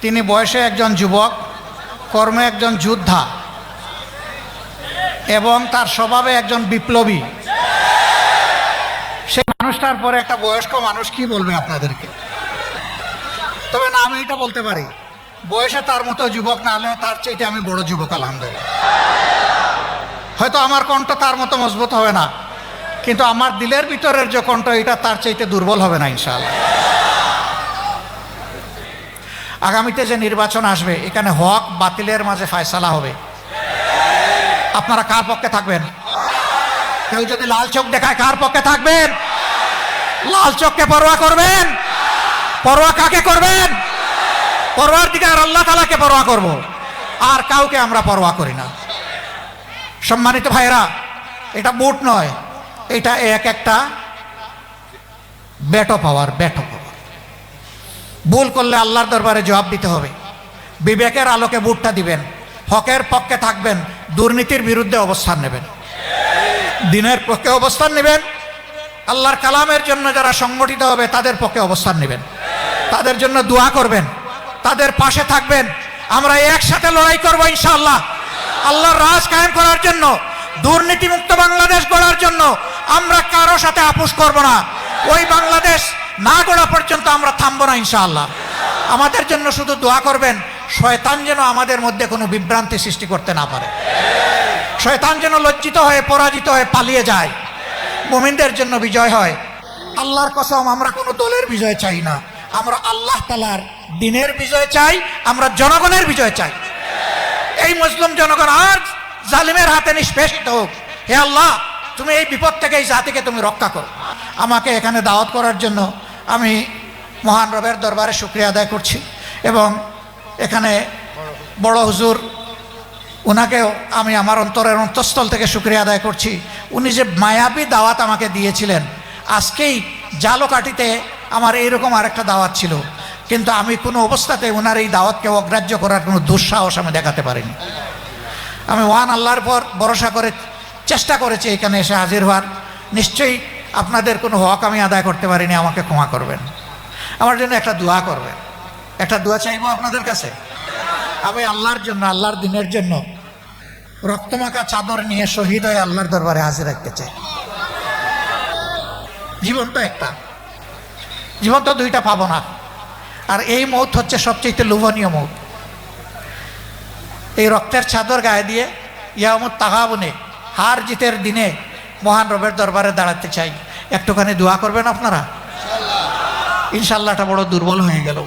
তিনি বয়সে একজন যুবক, কর্মে একজন যোদ্ধা এবং তার স্বভাবে একজন বিপ্লবী। সেই মানুষটার পরে একটা বয়স্ক মানুষ কি বলবে আপনাদেরকে? তবে না, আমি এটা বলতে পারি, বয়সে তার মতো যুবক না হলেও তার চাইতে আমি বড় যুবক আলহামদুলিল্লাহ। হয়তো আমার কণ্ঠ তার মতো মজবুত হবে না, কিন্তু আমার দিলের ভিতরের যে কণ্ঠ, এটা তার চাইতে দুর্বল হবে না ইনশাআল্লাহ। আগামীতে যে নির্বাচন আসবে, এখানে হক বাতিলের মাঝে ফয়সালা হবে। আপনারা কার পক্ষে থাকবেন? কেউ যদি লাল চোখ দেখায় কার পক্ষে থাকবেন? লাল চোখকে পরোয়া করবেন? পরোয়া কাকে করবেন? পরোয়ার দিকে আর আল্লাহ তাআলাকে পরোয়া করব, আর কাউকে আমরা পরোয়া করি না। সম্মানিত ভাইরা, এটা বুট নয়, এটা একটা ব্যাটো পাওয়ার। ভুল করলে আল্লাহর দরবারে জবাব দিতে হবে। বিবেকের আলোকে বুটটা দিবেন, হকের পক্ষে থাকবেন, দুর্নীতির বিরুদ্ধে অবস্থান নেবেন, দিনের পক্ষে অবস্থান নেবেন, আল্লাহর কালামের জন্য যারা সংগঠিত হবে তাদের পক্ষে অবস্থান নেবেন, তাদের জন্য দোয়া করবেন, তাদের পাশে থাকবেন। আমরা একসাথে লড়াই করব ইনশাআল্লাহ, আল্লাহর রাজ কায়েম করার জন্য, দুর্নীতিমুক্ত বাংলাদেশ গড়ার জন্য। আমরা কারো সাথে আপোষ করব না। ওই বাংলাদেশ না গড়া পর্যন্ত আমরা থামবো না ইনশাআল্লাহ। আমাদের জন্য শুধু দোয়া করবেন, শয়তান যেন আমাদের মধ্যে কোনো বিভ্রান্তি সৃষ্টি করতে না পারে, শয়তান যেন লজ্জিত হয়ে পরাজিত হয়ে পালিয়ে যায়, মুমিনদের জন্য বিজয় হয়। আল্লাহর কসম, আমরা কোনো দলের বিজয় চাই না, আমরা আল্লাহ তাআলার দ্বীনের বিজয় চাই, আমরা জনগণের বিজয় চাই। এই মুসলিম জনগণ আর জালিমের হাতে নিষ্পেষিত হোক। হে আল্লাহ, তুমি এই বিপদ থেকে এই জাতিকে তুমি রক্ষা করো। আমাকে এখানে দাওয়াত করার জন্য আমি মহান রবের দরবারে শুকরিয়া আদায় করছি, এবং এখানে বড় হুজুর, ওনাকেও আমি আমার অন্তরের অন্তঃস্থল থেকে শুকরিয়া আদায় করছি। উনি যে মায়াবী দাওয়াত আমাকে দিয়েছিলেন, আজকেই জালকাঠিতে আমার এইরকম আরেকটা দাওয়াত ছিল, কিন্তু আমি কোনো অবস্থাতে ওনার এই দাওয়াতকে অগ্রাহ্য করার কোনো দুঃসাহস আমি দেখাতে পারিনি। আমি ওয়ান আল্লাহর পর ভরসা করে চেষ্টা করেছি এখানে এসে হাজির হওয়ার। নিশ্চয়ই আপনাদের কোনো হক আমি আদায় করতে পারিনি, আমাকে ক্ষমা করবেন। আমার জন্য একটা দোয়া করবেন, একটা দোয়া চাইবো আপনাদের কাছে। আমি আল্লাহর জন্য, আল্লাহর দ্বীনের জন্য রক্তমাখা চাদর নিয়ে শহীদ হয়ে আল্লাহর দরবারে হাজির রাখতে চাই। জীবন তো একটা, জীবন তো দুইটা পাবো না, আর এই মৌত হচ্ছে সবচেয়ে লোভনীয় মৌত। এই রক্তের চাদর গায়ে দিয়ে ইয়ামুত তাগাবুনে, হার জিতের দিনে মহান রবের দরবারে দাঁড়াতে চাই। একটুখানি দোয়া করবেন আপনারা ইনশাআল্লাহ। এটা বড় দুর্বল হয়ে গেল।